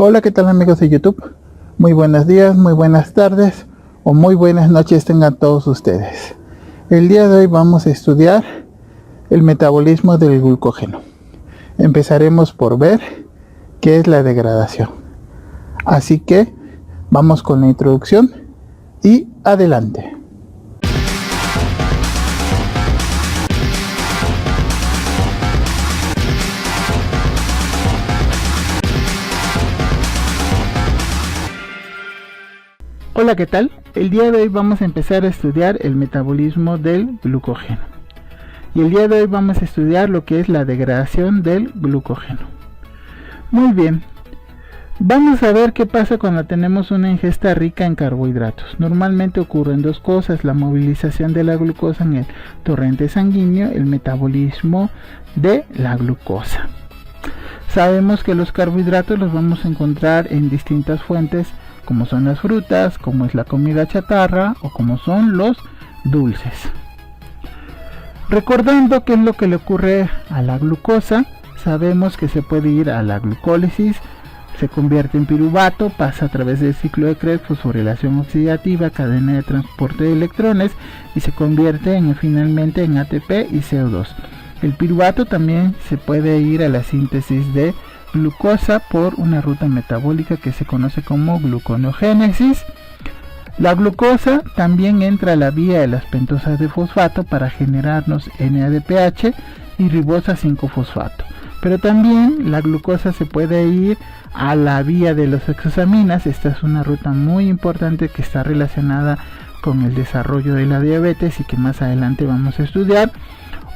Hola, ¿qué tal amigos de YouTube? Muy buenos días, muy buenas tardes o muy buenas noches tengan todos ustedes. El día de hoy vamos a estudiar el metabolismo del glucógeno. Empezaremos por ver qué es la degradación. Así que vamos con la introducción y adelante. Hola, ¿qué tal? El día de hoy vamos a empezar a estudiar el metabolismo del glucógeno. Y el día de hoy vamos a estudiar lo que es la degradación del glucógeno. Muy bien. Vamos a ver qué pasa cuando tenemos una ingesta rica en carbohidratos. Normalmente ocurren dos cosas: la movilización de la glucosa en el torrente sanguíneo, el metabolismo de la glucosa. Sabemos que los carbohidratos los vamos a encontrar en distintas fuentes, como son las frutas, como es la comida chatarra o como son los dulces. Recordando qué es lo que le ocurre a la glucosa, sabemos que se puede ir a la glucólisis, se convierte en piruvato, pasa a través del ciclo de Krebs, fosforilación oxidativa, cadena de transporte de electrones y se convierte finalmente en ATP y CO2. El piruvato también se puede ir a la síntesis de glucosa por una ruta metabólica que se conoce como gluconeogénesis. La glucosa también entra a la vía de las pentosas de fosfato para generarnos NADPH y ribosa 5-fosfato. Pero también la glucosa se puede ir a la vía de las hexosaminas. Esta es una ruta muy importante que está relacionada con el desarrollo de la diabetes y que más adelante vamos a estudiar.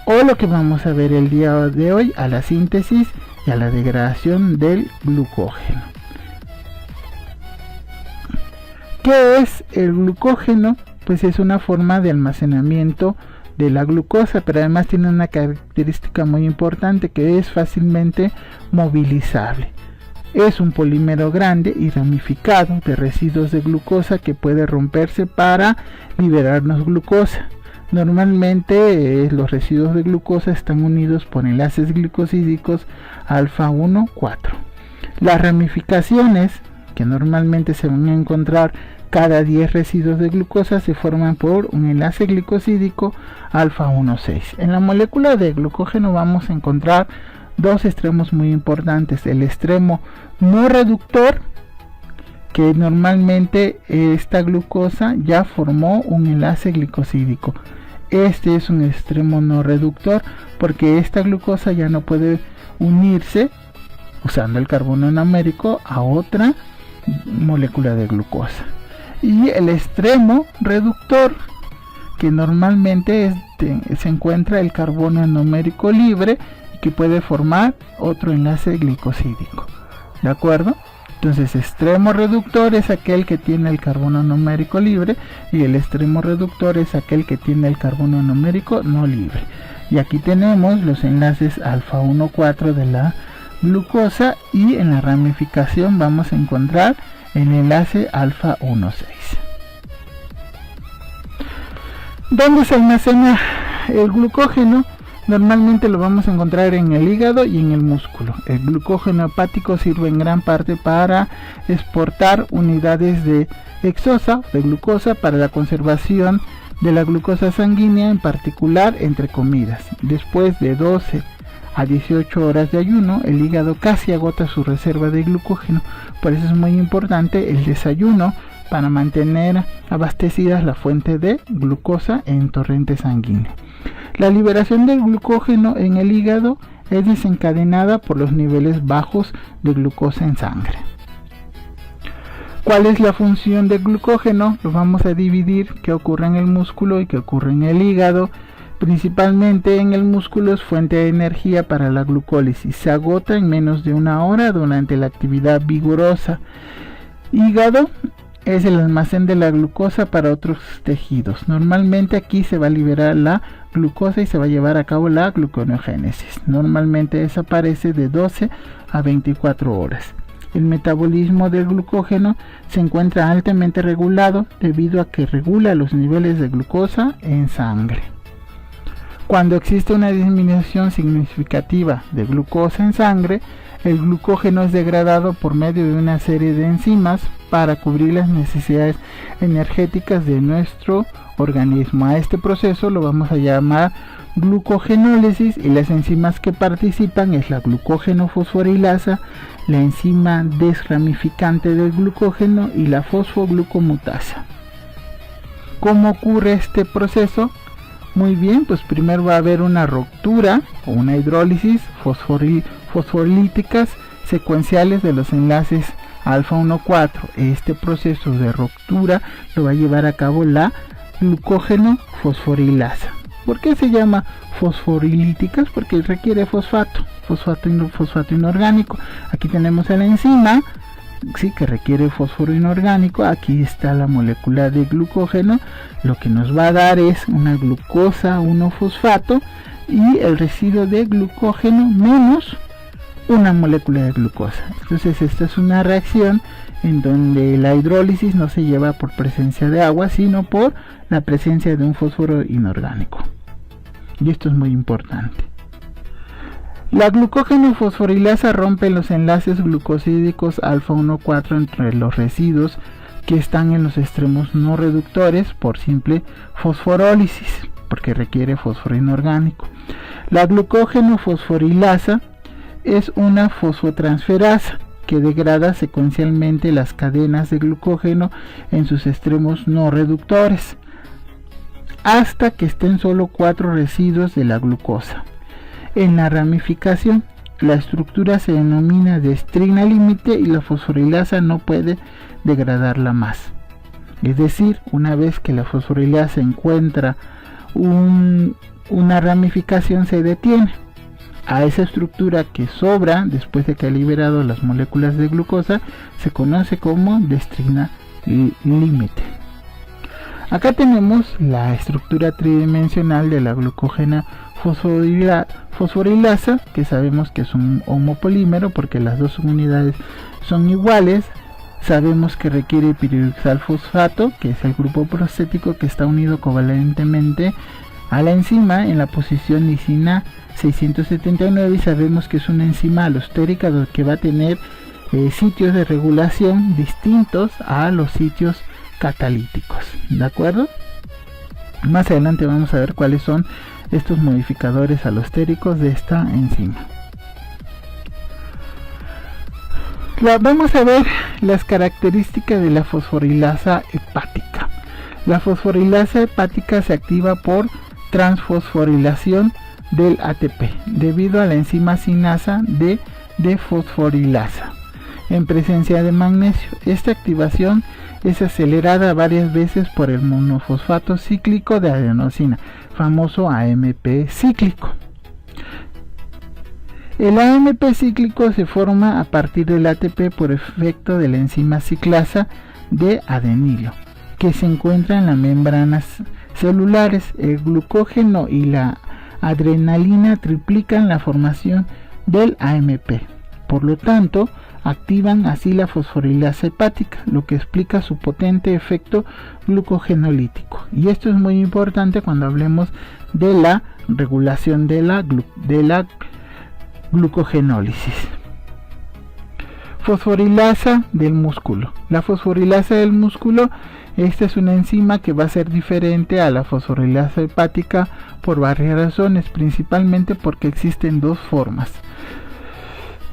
O lo que vamos a ver el día de hoy, a la síntesis y a la degradación del glucógeno. ¿Qué es el glucógeno? Pues es una forma de almacenamiento de la glucosa, pero además tiene una característica muy importante, que es fácilmente movilizable. Es un polímero grande y ramificado de residuos de glucosa que puede romperse para liberarnos glucosa. Normalmente los residuos de glucosa están unidos por enlaces glicosídicos alfa 1, 4. Las ramificaciones, que normalmente se van a encontrar cada 10 residuos de glucosa, se forman por un enlace glicosídico alfa 1, 6. En la molécula de glucógeno vamos a encontrar dos extremos muy importantes: el extremo no reductor, que normalmente esta glucosa ya formó un enlace glicosídico. Este es un extremo no reductor porque esta glucosa ya no puede unirse usando el carbono numérico a otra molécula de glucosa. Y el extremo reductor, que normalmente se encuentra el carbono numérico libre y que puede formar otro enlace glicosídico. ¿De acuerdo? Entonces, extremo reductor es aquel que tiene el carbono numérico libre y el extremo reductor es aquel que tiene el carbono numérico no libre. Y aquí tenemos los enlaces alfa 1, 4 de la glucosa, y en la ramificación vamos a encontrar el enlace alfa 1, 6. ¿Dónde se almacena el glucógeno? Normalmente lo vamos a encontrar en el hígado y en el músculo. El glucógeno hepático sirve en gran parte para exportar unidades de exosa, de glucosa, para la conservación de la glucosa sanguínea, en particular entre comidas. Después de 12 a 18 horas de ayuno, el hígado casi agota su reserva de glucógeno. Por eso es muy importante el desayuno para mantener abastecidas la fuente de glucosa en torrente sanguíneo. La liberación del glucógeno en el hígado es desencadenada por los niveles bajos de glucosa en sangre. ¿Cuál es la función del glucógeno? Lo vamos a dividir: qué ocurre en el músculo y qué ocurre en el hígado. Principalmente en el músculo es fuente de energía para la glucólisis. Se agota en menos de una hora durante la actividad vigorosa. Hígado es el almacén de la glucosa para otros tejidos. Normalmente aquí se va a liberar la glucosa y se va a llevar a cabo la gluconeogénesis. Normalmente desaparece de 12 a 24 horas. El metabolismo del glucógeno se encuentra altamente regulado debido a que regula los niveles de glucosa en sangre. Cuando existe una disminución significativa de glucosa en sangre, el glucógeno es degradado por medio de una serie de enzimas para cubrir las necesidades energéticas de nuestro organismo. A este proceso lo vamos a llamar glucogenólisis, y las enzimas que participan es la glucógeno fosforilasa, la enzima desramificante del glucógeno y la fosfoglucomutasa. ¿Cómo ocurre este proceso? Muy bien, pues primero va a haber una ruptura o una hidrólisis fosfolíticas secuenciales de los enlaces alfa 1,4. Este proceso de ruptura lo va a llevar a cabo la glucógeno fosforilasa. ¿Por qué se llama fosforilíticas? Porque requiere fosfato inorgánico. Aquí tenemos a la enzima, sí, que requiere fósforo inorgánico. Aquí está la molécula de glucógeno. Lo que nos va a dar es una glucosa 1-fosfato y el residuo de glucógeno menos una molécula de glucosa. Entonces esta es una reacción en donde la hidrólisis no se lleva por presencia de agua, sino por la presencia de un fósforo inorgánico. Y esto es muy importante. La glucógeno fosforilasa rompe los enlaces glucosídicos alfa 1,4 entre los residuos que están en los extremos no reductores por simple fosforólisis, porque requiere fósforo inorgánico. La glucógeno fosforilasa es una fosfotransferasa que degrada secuencialmente las cadenas de glucógeno en sus extremos no reductores hasta que estén solo 4 residuos de la glucosa. En la ramificación, la estructura se denomina destrina límite y la fosforilasa no puede degradarla más. Es decir, una vez que la fosforilasa encuentra una ramificación, se detiene. A esa estructura que sobra después de que ha liberado las moléculas de glucosa se conoce como destrina límite. Acá tenemos la estructura tridimensional de la glucógena fosforilasa, que sabemos que es un homopolímero porque las dos unidades son iguales. Sabemos que requiere piridoxal fosfato, que es el grupo prostético que está unido covalentemente a la enzima en la posición lisina 679, y sabemos que es una enzima alostérica que va a tener sitios de regulación distintos a los sitios catalíticos, ¿de acuerdo? Más adelante vamos a ver cuáles son estos modificadores alostéricos de esta enzima. Vamos a ver las características de la fosforilasa hepática. La fosforilasa hepática se activa por transfosforilación del ATP debido a la enzima sinasa de fosforilasa en presencia de magnesio. Esta activación es acelerada varias veces por el monofosfato cíclico de adenosina, famoso AMP cíclico. El AMP cíclico se forma a partir del ATP por efecto de la enzima ciclasa de adenilo, que se encuentra en las membranas celulares. El glucógeno y la adrenalina triplican la formación del AMP. Por lo tanto, activan así la fosforilasa hepática, lo que explica su potente efecto glucogenolítico. Y esto es muy importante cuando hablemos de la regulación de la glucogenólisis. Fosforilasa del músculo. La fosforilasa del músculo, esta es una enzima que va a ser diferente a la fosforilasa hepática por varias razones, principalmente porque existen dos formas.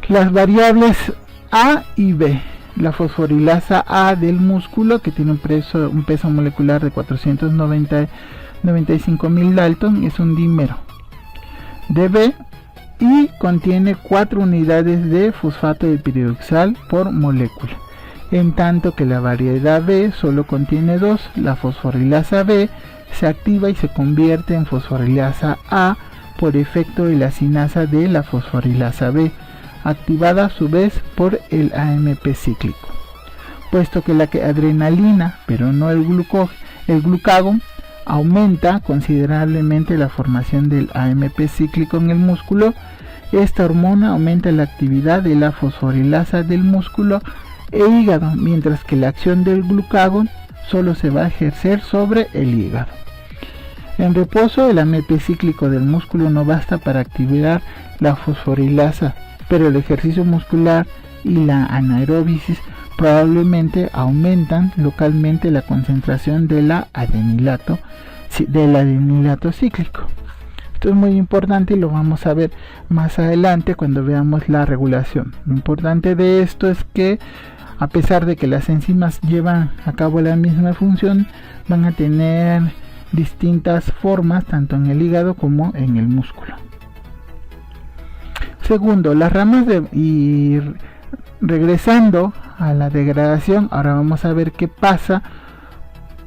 Las variables A y B. La fosforilasa A del músculo, que tiene un peso molecular de 495.000 Dalton, es un dímero de B y contiene 4 unidades de fosfato de piridoxal por molécula, en tanto que la variedad B solo contiene 2. La fosforilasa B se activa y se convierte en fosforilasa A por efecto de la sinasa de la fosforilasa B, activada a su vez por el AMP cíclico. Puesto que la adrenalina, pero no el glucagón, aumenta considerablemente la formación del AMP cíclico en el músculo, esta hormona aumenta la actividad de la fosforilasa del músculo e hígado, mientras que la acción del glucagón solo se va a ejercer sobre el hígado. En reposo, el AMP cíclico del músculo no basta para activar la fosforilasa, pero el ejercicio muscular y la anaeróbisis probablemente aumentan localmente la concentración del adenilato cíclico. Esto es muy importante y lo vamos a ver más adelante cuando veamos la regulación. Lo importante de esto es que a pesar de que las enzimas llevan a cabo la misma función, van a tener distintas formas tanto en el hígado como en el músculo. Segundo, las ramas y regresando a la degradación, ahora vamos a ver qué pasa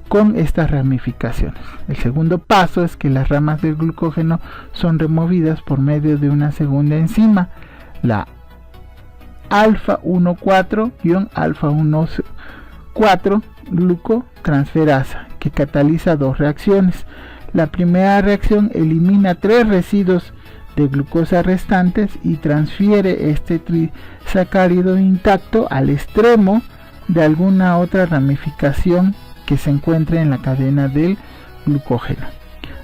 con estas ramificaciones. El segundo paso es que las ramas del glucógeno son removidas por medio de una segunda enzima, la alfa 1,4-alfa 1,4 glucotransferasa, que cataliza dos reacciones. La primera reacción elimina 3 residuos de glucosa restantes y transfiere este trisacárido intacto al extremo de alguna otra ramificación que se encuentre en la cadena del glucógeno.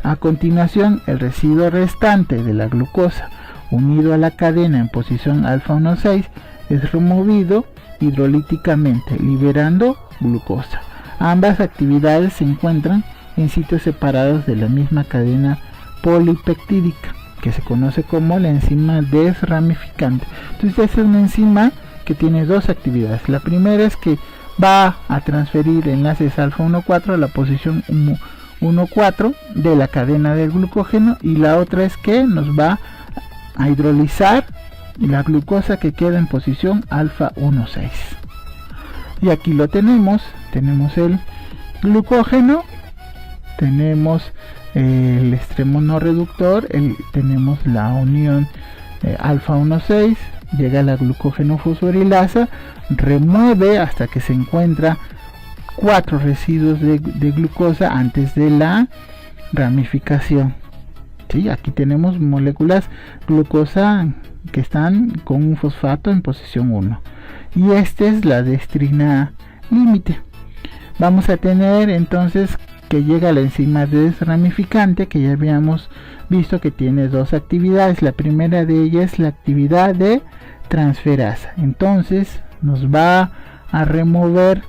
A continuación, el residuo restante de la glucosa unido a la cadena en posición alfa 1,6 es removido hidrolíticamente, liberando glucosa. Ambas actividades se encuentran en sitios separados de la misma cadena polipeptídica, que se conoce como la enzima desramificante. Entonces, esta es una enzima que tiene dos actividades. La primera es que va a transferir enlaces alfa 1,4 a la posición 1,4 de la cadena del glucógeno, y la otra es que nos va a hidrolizar la glucosa que queda en posición alfa 1,6. Y aquí lo tenemos el glucógeno, tenemos el extremo no reductor, tenemos la unión alfa 1,6, llega la glucógeno fosforilasa, remueve hasta que se encuentra 4 residuos de glucosa antes de la ramificación. ¿Sí? Aquí tenemos moléculas glucosa que están con un fosfato en posición 1, y esta es la destrina límite. Vamos a tener entonces que llega la enzima desramificante, que ya habíamos visto que tiene dos actividades. La primera de ellas es la actividad de transferasa. Entonces nos va a remover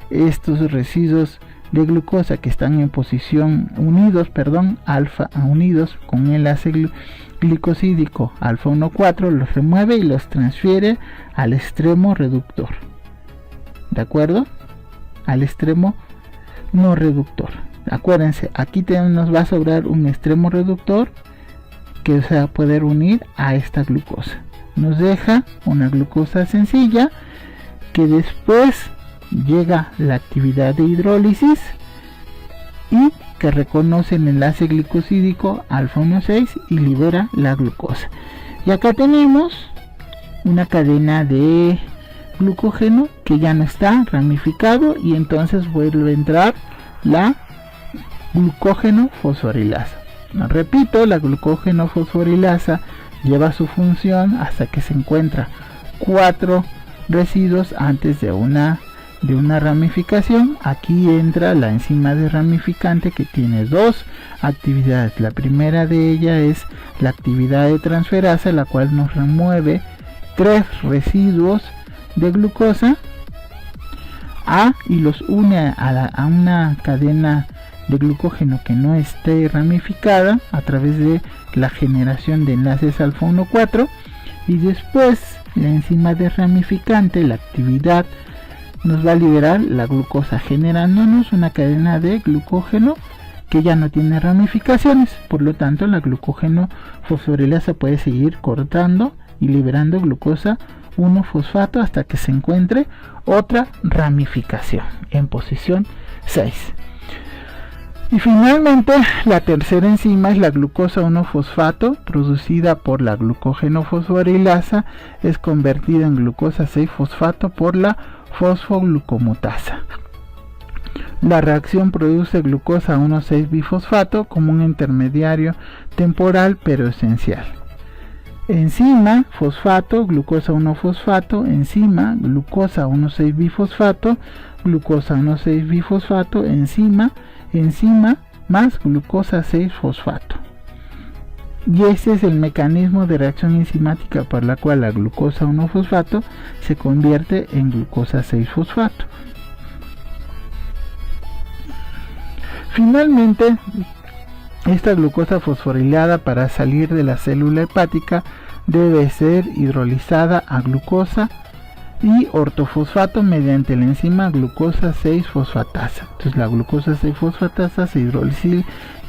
estos residuos de glucosa que están en posición unidos con enlace glicosídico alfa 1,4, los remueve y los transfiere al extremo reductor. ¿De acuerdo? Al extremo no reductor. Acuérdense, aquí nos va a sobrar un extremo reductor que se va a poder unir a esta glucosa. Nos deja una glucosa sencilla que después llega la actividad de hidrólisis y que reconoce el enlace glicosídico alfa 1,6 y libera la glucosa. Y acá tenemos una cadena de glucógeno que ya no está ramificado, y entonces vuelve a entrar la glucógeno fosforilasa. Repito, la glucógeno fosforilasa lleva su función hasta que se encuentra 4 residuos antes de una ramificación. Aquí entra la enzima desramificante, que tiene dos actividades. La primera de ellas es la actividad de transferasa, la cual nos remueve 3 residuos de glucosa y los une a una cadena de glucógeno que no esté ramificada a través de la generación de enlaces alfa 1,4, y después la enzima desramificante, la actividad, nos va a liberar la glucosa, generándonos una cadena de glucógeno que ya no tiene ramificaciones. Por lo tanto, la glucógeno fosforilasa puede seguir cortando y liberando glucosa 1-fosfato hasta que se encuentre otra ramificación en posición 6. Y finalmente, la tercera enzima es la glucosa 1-fosfato, producida por la glucógeno fosforilasa, es convertida en glucosa 6-fosfato por la fosfoglucomutasa. La reacción produce glucosa 1,6-bifosfato como un intermediario temporal pero esencial. Enzima, fosfato, glucosa 1-fosfato, enzima, glucosa 1,6-bifosfato, glucosa 1,6-bifosfato, enzima más glucosa 6-fosfato. y este es el mecanismo de reacción enzimática por la cual la glucosa 1-fosfato se convierte en glucosa 6-fosfato. Finalmente, esta glucosa fosforilada, para salir de la célula hepática, debe ser hidrolizada a glucosa y ortofosfato mediante la enzima glucosa 6-fosfatasa. Entonces la glucosa 6-fosfatasa se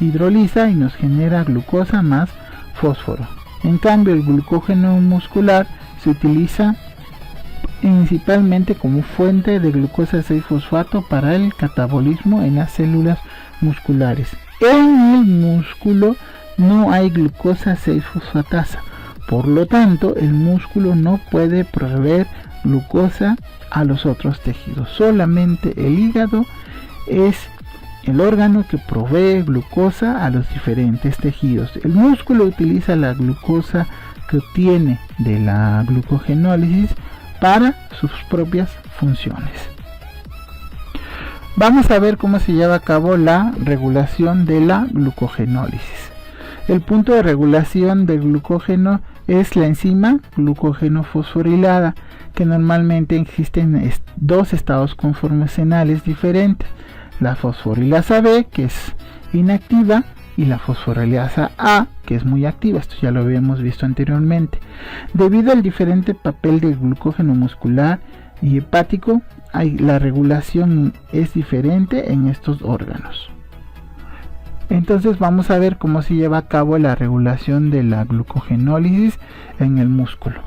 hidroliza y nos genera glucosa más fósforo. En cambio, el glucógeno muscular se utiliza principalmente como fuente de glucosa 6-fosfato para el catabolismo en las células musculares. En el músculo no hay glucosa 6-fosfatasa, por lo tanto el músculo no puede proveer glucosa a los otros tejidos. Solamente el hígado es el órgano que provee glucosa a los diferentes tejidos. El músculo utiliza la glucosa que obtiene de la glucogenólisis para sus propias funciones. Vamos a ver cómo se lleva a cabo la regulación de la glucogenólisis. El punto de regulación del glucógeno es la enzima glucógeno fosforilada, que normalmente existen dos estados conformacionales diferentes: la fosforilasa B, que es inactiva, y la fosforilasa A, que es muy activa. Esto ya lo habíamos visto anteriormente. Debido al diferente papel del glucógeno muscular y hepático, la regulación es diferente en estos órganos. Entonces vamos a ver cómo se lleva a cabo la regulación de la glucogenólisis en el músculo.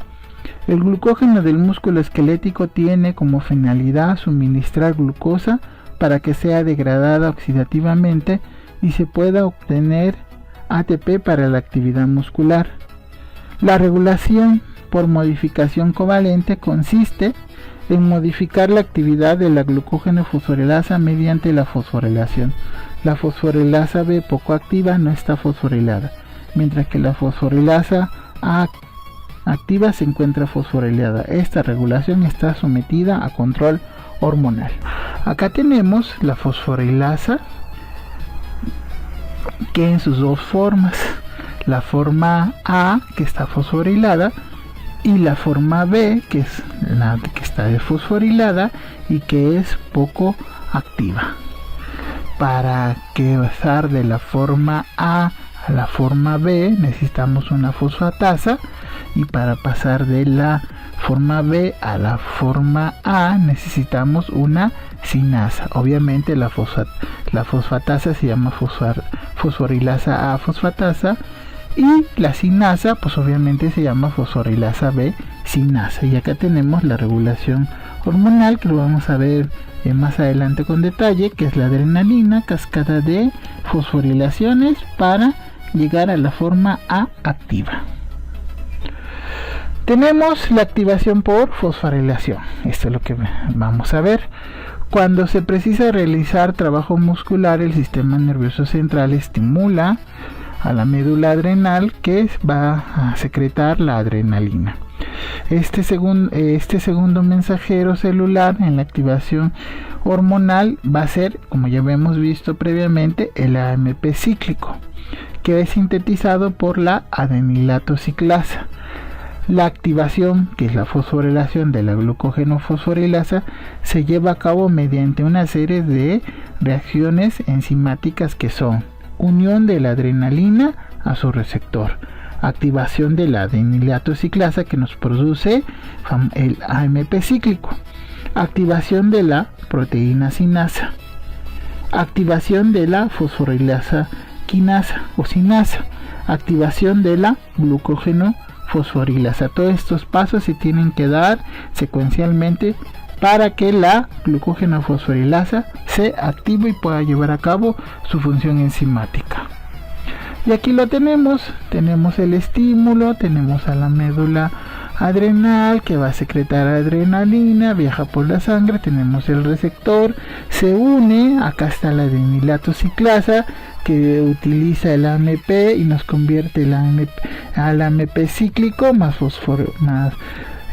El glucógeno del músculo esquelético tiene como finalidad suministrar glucosa para que sea degradada oxidativamente y se pueda obtener ATP para la actividad muscular. La regulación por modificación covalente consiste en modificar la actividad de la glucógeno fosforilasa mediante la fosforilación. La fosforilasa B poco activa no está fosforilada, mientras que la fosforilasa A activa se encuentra fosforilada. Esta regulación está sometida a control hormonal. Acá tenemos la fosforilasa, que en sus dos formas, la forma A, que está fosforilada, y la forma B, que es la que está desfosforilada y que es poco activa. Para que pasar de la forma A a la forma B necesitamos una fosfatasa, y para pasar de la forma B a la forma A necesitamos una sinasa. Obviamente la fosfatasa se llama fosforilasa A fosfatasa, y la sinasa pues obviamente se llama fosforilasa B sinasa. Y acá tenemos la regulación hormonal, que lo vamos a ver más adelante con detalle, que es la adrenalina, cascada de fosforilaciones para llegar a la forma A activa. Tenemos la activación por fosforilación. Esto es lo que vamos a ver. Cuando se precisa realizar trabajo muscular, el sistema nervioso central estimula a la médula adrenal, que va a secretar la adrenalina. Este segundo mensajero celular en la activación hormonal va a ser, como ya hemos visto previamente, el AMP cíclico, que es sintetizado por la adenilato ciclasa. La activación, que es la fosforilación de la glucógeno fosforilasa, se lleva a cabo mediante una serie de reacciones enzimáticas que son: unión de la adrenalina a su receptor, activación de la adenilato ciclasa, que nos produce el AMP cíclico, activación de la proteína sinasa, activación de la fosforilasa quinasa o sinasa, activación de la glucógeno fosforilasa. Todos estos pasos se tienen que dar secuencialmente para que la glucógeno fosforilasa se active y pueda llevar a cabo su función enzimática. Y aquí lo tenemos el estímulo, tenemos a la médula adrenal que va a secretar adrenalina, viaja por la sangre, tenemos el receptor, se une, acá está la adenilato ciclasa que utiliza el AMP y nos convierte al AMP cíclico más fósforo,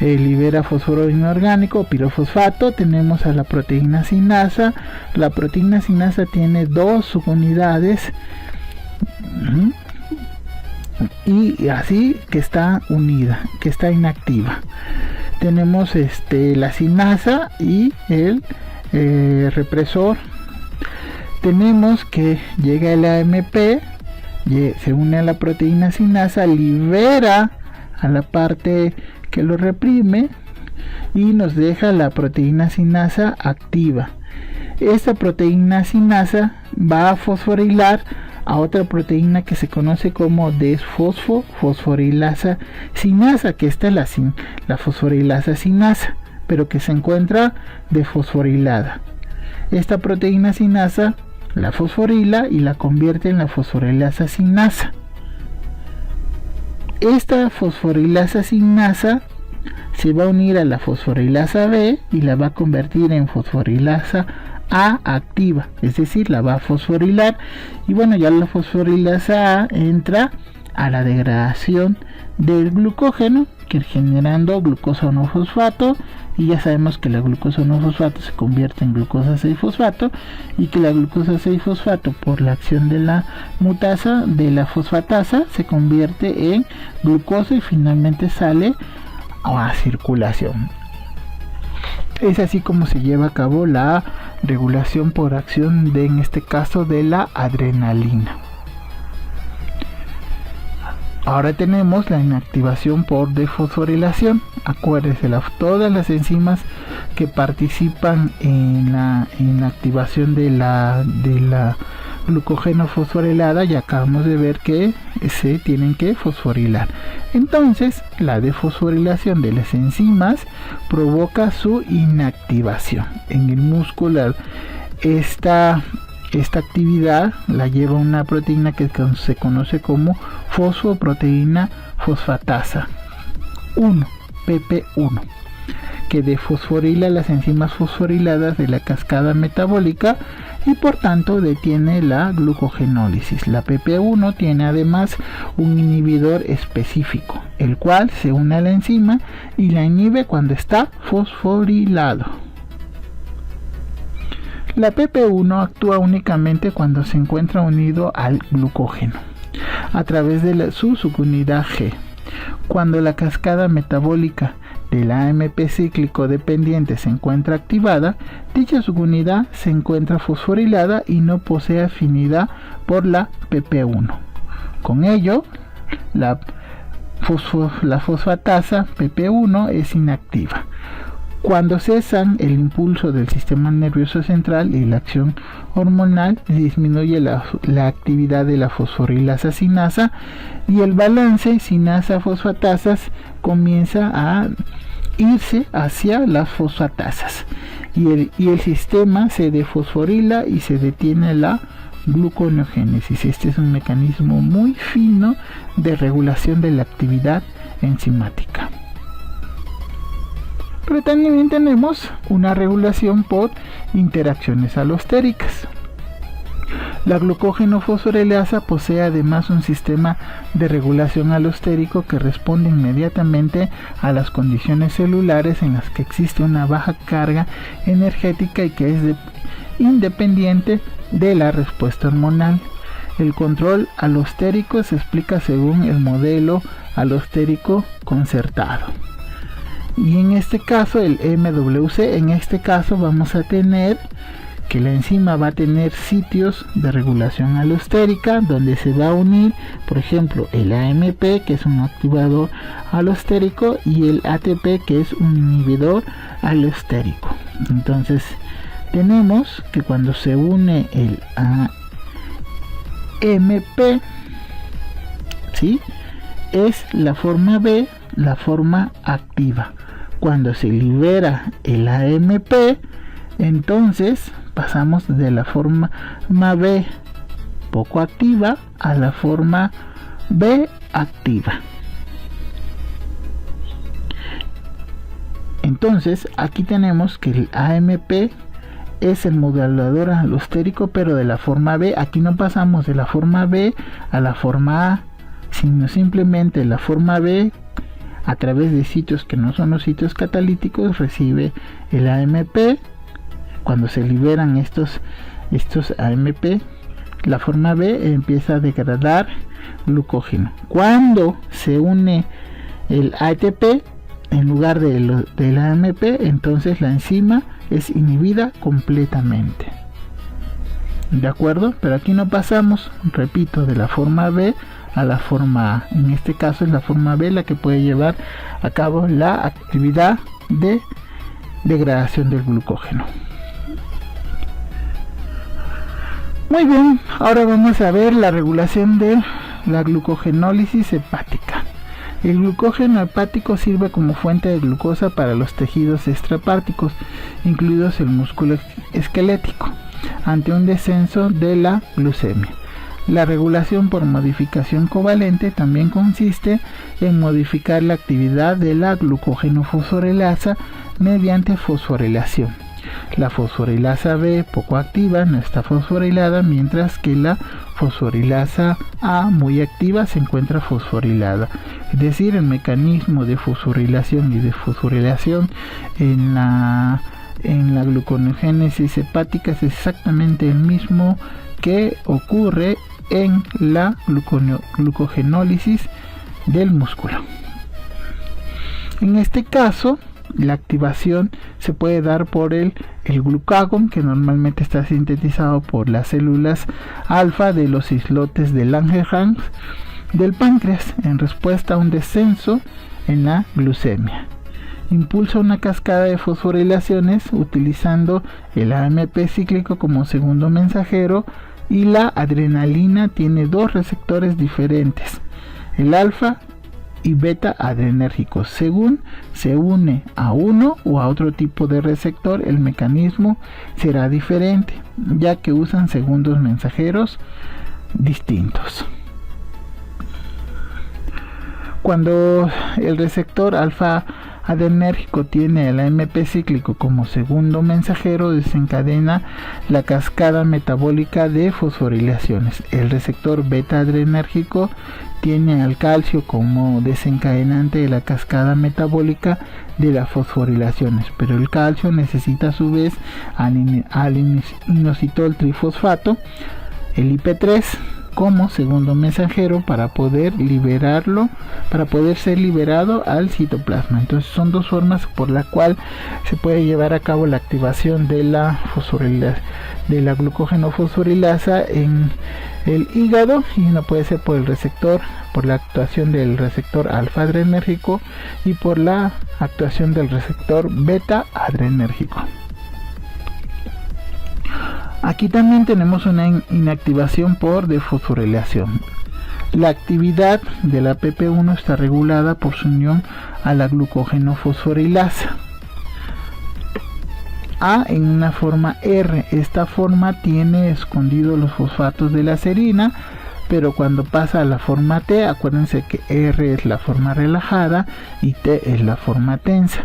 libera fósforo inorgánico, pirofosfato. Tenemos a la proteína sinasa. La proteína sinasa tiene dos subunidades y así que está unida, que está inactiva. Tenemos la sinasa y el represor. Tenemos que llega el AMP, se une a la proteína sinasa, libera a la parte que lo reprime y nos deja la proteína sinasa activa. Esta proteína sinasa va a fosforilar a otra proteína que se conoce como desfosforilasa sinasa, que esta es la fosforilasa sinasa, pero que se encuentra desfosforilada. Esta proteína sinasa la fosforila y la convierte en la fosforilasa sinasa. Esta fosforilasa sinasa se va a unir a la fosforilasa B y la va a convertir en fosforilasa A activa, es decir, la va a fosforilar, y bueno, ya la fosforilasa A entra a la degradación del glucógeno, que generando glucosa 1-fosfato, y ya sabemos que la glucosa 1-fosfato se convierte en glucosa 6-fosfato, y que la glucosa 6-fosfato, por la acción de la mutasa de la fosfatasa, se convierte en glucosa y finalmente sale a circulación. Es así como se lleva a cabo la regulación por acción de, en este caso, de la adrenalina. Ahora tenemos la inactivación por desfosforilación. Acuérdense, todas las enzimas que participan en la activación de la glucógeno fosforilada, ya acabamos de ver que se tienen que fosforilar. Entonces, la desfosforilación de las enzimas provoca su inactivación. En el músculo, esta actividad la lleva una proteína que se conoce como fosfoproteína fosfatasa 1, PP1, que desfosforila las enzimas fosforiladas de la cascada metabólica y por tanto detiene la glucogenólisis. La PP1 tiene además un inhibidor específico, el cual se une a la enzima y la inhibe cuando está fosforilado. La PP1 actúa únicamente cuando se encuentra unido al glucógeno a través de su subunidad G. Cuando la cascada metabólica del AMP cíclico dependiente se encuentra activada, dicha subunidad se encuentra fosforilada y no posee afinidad por la PP1. Con ello, la fosfatasa PP1 es inactiva. Cuando cesan el impulso del sistema nervioso central y la acción hormonal, disminuye la actividad de la fosforilasa sinasa y el balance sinasa-fosfatasas comienza a irse hacia las fosfatasas y el sistema se desfosforila y se detiene la gluconeogénesis. Este es un mecanismo muy fino de regulación de la actividad enzimática. Pero también tenemos una regulación por interacciones alostéricas. La glucógeno fosforilasa posee además un sistema de regulación alostérico que responde inmediatamente a las condiciones celulares en las que existe una baja carga energética y que es independiente de la respuesta hormonal. El control alostérico se explica según el modelo alostérico concertado. Y en este caso, el MWC, en este caso vamos a tener que la enzima va a tener sitios de regulación alostérica donde se va a unir, por ejemplo, el AMP, que es un activador alostérico, y el ATP, que es un inhibidor alostérico. Entonces, tenemos que cuando se une el AMP, ¿sí?, es la forma B, la forma activa. Cuando se libera el AMP, entonces pasamos de la forma B poco activa a la forma B activa. Entonces aquí tenemos que el AMP es el modulador alostérico, pero de la forma B. Aquí no pasamos de la forma B a la forma A, sino simplemente la forma B a través de sitios que no son los sitios catalíticos recibe el AMP. Cuando se liberan estos AMP, la forma B empieza a degradar glucógeno. Cuando se une el ATP en lugar del AMP, entonces la enzima es inhibida completamente. ¿De acuerdo? Pero aquí no pasamos, repito, de la forma B a la forma A. En este caso es la forma B la que puede llevar a cabo la actividad de degradación del glucógeno. Muy bien, ahora vamos a ver la regulación de la glucogenólisis hepática. El glucógeno hepático sirve como fuente de glucosa para los tejidos extrahepáticos, incluidos el músculo esquelético, ante un descenso de la glucemia. La regulación por modificación covalente también consiste en modificar la actividad de la glucógeno-fosforilasa mediante fosforilación. La fosforilasa B poco activa no está fosforilada, mientras que la fosforilasa A muy activa se encuentra fosforilada. Es decir, el mecanismo de fosforilación y desfosforilación en la gluconeogénesis hepática es exactamente el mismo que ocurre en la glucogenólisis del músculo. En este caso, la activación se puede dar por el glucagón, que normalmente está sintetizado por las células alfa de los islotes de Langerhans del páncreas, en respuesta a un descenso en la glucemia. Impulsa una cascada de fosforilaciones utilizando el AMP cíclico como segundo mensajero, y la adrenalina tiene dos receptores diferentes, el alfa y beta adrenérgicos. Según se une a uno o a otro tipo de receptor, el mecanismo será diferente, ya que usan segundos mensajeros distintos. Cuando el receptor alfa adrenérgico tiene el AMP cíclico como segundo mensajero, desencadena la cascada metabólica de fosforilaciones. El receptor beta adrenérgico tiene al calcio como desencadenante de la cascada metabólica de las fosforilaciones, pero el calcio necesita a su vez al inositol trifosfato, el IP3, como segundo mensajero para poder ser liberado al citoplasma. Entonces son dos formas por la cual se puede llevar a cabo la activación de la glucógeno fosforilasa en el hígado, y uno puede ser por la actuación del receptor alfa adrenérgico y por la actuación del receptor beta adrenérgico. Aquí también tenemos una inactivación por desfosforilación. La actividad de la PP1 está regulada por su unión a la glucógeno fosforilasa A en una forma R. Esta forma tiene escondidos los fosfatos de la serina, pero cuando pasa a la forma T, acuérdense que R es la forma relajada y T es la forma tensa.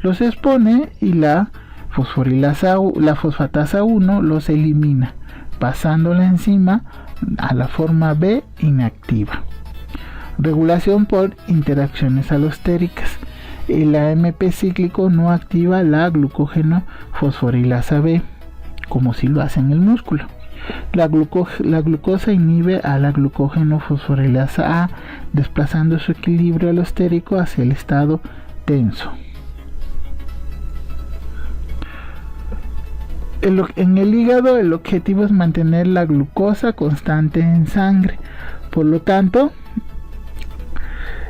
Los expone y la fosfatasa 1 los elimina, pasando la enzima a la forma B inactiva. Regulación por interacciones alostéricas. El AMP cíclico no activa la glucógeno fosforilasa B, como si lo hace en el músculo. La glucosa inhibe a la glucógeno fosforilasa A, desplazando su equilibrio alostérico hacia el estado tenso. En el hígado el objetivo es mantener la glucosa constante en sangre. Por lo tanto,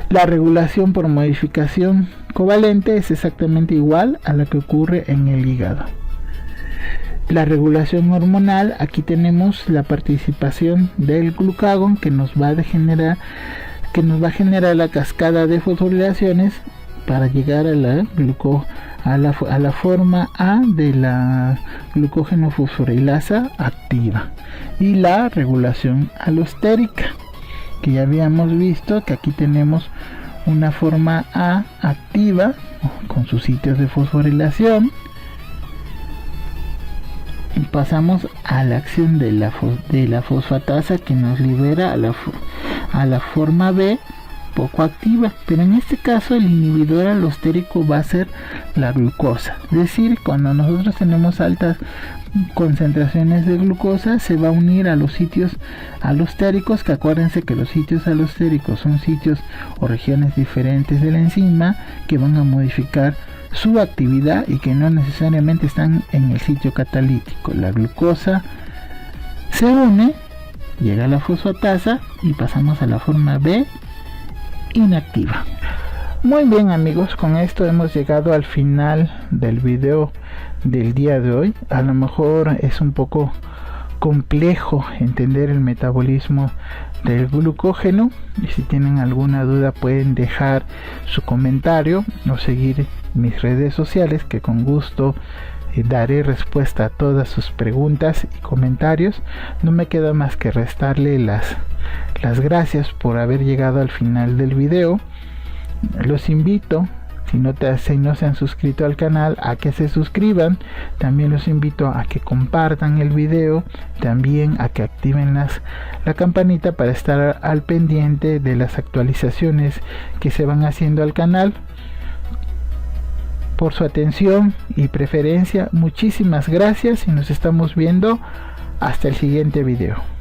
la regulación por modificación covalente es exactamente igual a la que ocurre en el hígado. La regulación hormonal, aquí tenemos la participación del glucagón que nos va a generar la cascada de fosforilaciones para llegar a la forma A de la glucógeno fosforilasa activa, y la regulación alostérica, que ya habíamos visto que aquí tenemos una forma A activa con sus sitios de fosforilación, y pasamos a la acción de la fosfatasa, que nos libera a la forma B poco activa, pero en este caso el inhibidor alostérico va a ser la glucosa. Es decir, cuando nosotros tenemos altas concentraciones de glucosa, se va a unir a los sitios alostéricos, que acuérdense que los sitios alostéricos son sitios o regiones diferentes de la enzima que van a modificar su actividad y que no necesariamente están en el sitio catalítico. La glucosa se une, llega a la fosfatasa y pasamos a la forma B inactiva. Muy bien amigos, con esto hemos llegado al final del video del día de hoy. A lo mejor es un poco complejo entender el metabolismo del glucógeno, y si tienen alguna duda pueden dejar su comentario o seguir mis redes sociales, que con gusto daré respuesta a todas sus preguntas y comentarios. No me queda más que restarle las gracias por haber llegado al final del video. Los invito, si no se han suscrito al canal, a que se suscriban. También los invito a que compartan el video, también a que activen la campanita para estar al pendiente de las actualizaciones que se van haciendo al canal. Por su atención y preferencia, muchísimas gracias y nos estamos viendo hasta el siguiente video.